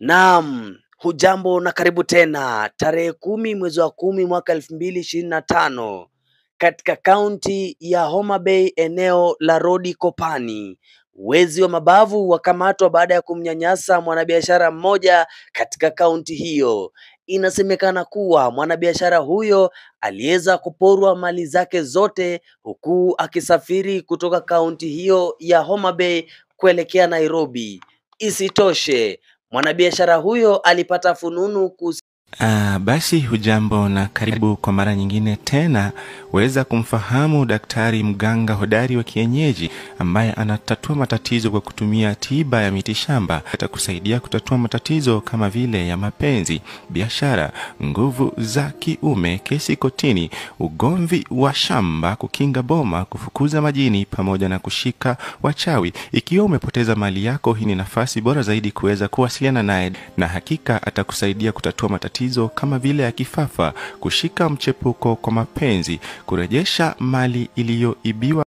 Naam, hujambo na karibu tena. Tarehe 10 mwezi wa 10 mwaka 2025 katika kaunti ya Homa Bay, eneo la Rodi Kopani, wezi wa mabavu wakamatwa baada ya kumnyanyasa mwanabiashara mmoja katika kaunti hiyo. Inasemekana kuwa mwanabiashara huyo aliweza kuporwa mali zake zote huku akisafiri kutoka kaunti hiyo ya Homa Bay kuelekea Nairobi. Isitoshe, mwanabiashara huyo alipata fununu Basi hujambo na karibu kwa mara nyingine tena. Weza kumfahamu daktari mganga hodari wa kienyeji ambaye anatatua matatizo kwa kutumia tiba ya mitishamba. Atakusaidia kutatua matatizo kama vile ya mapenzi, biashara, nguvu za kiume, kesi kotini, ugomvi wa shamba, kukinga boma, kufukuza majini pamoja na kushika wachawi. Ikiwa umepoteza mali yako, hii ni nafasi bora zaidi kuweza kuwasiliana naye, na hakika atakusaidia kutatua matatizo kama vile ya kifafa, kushika mchepuko kwa mapenzi, kurejesha mali iliyoibiwa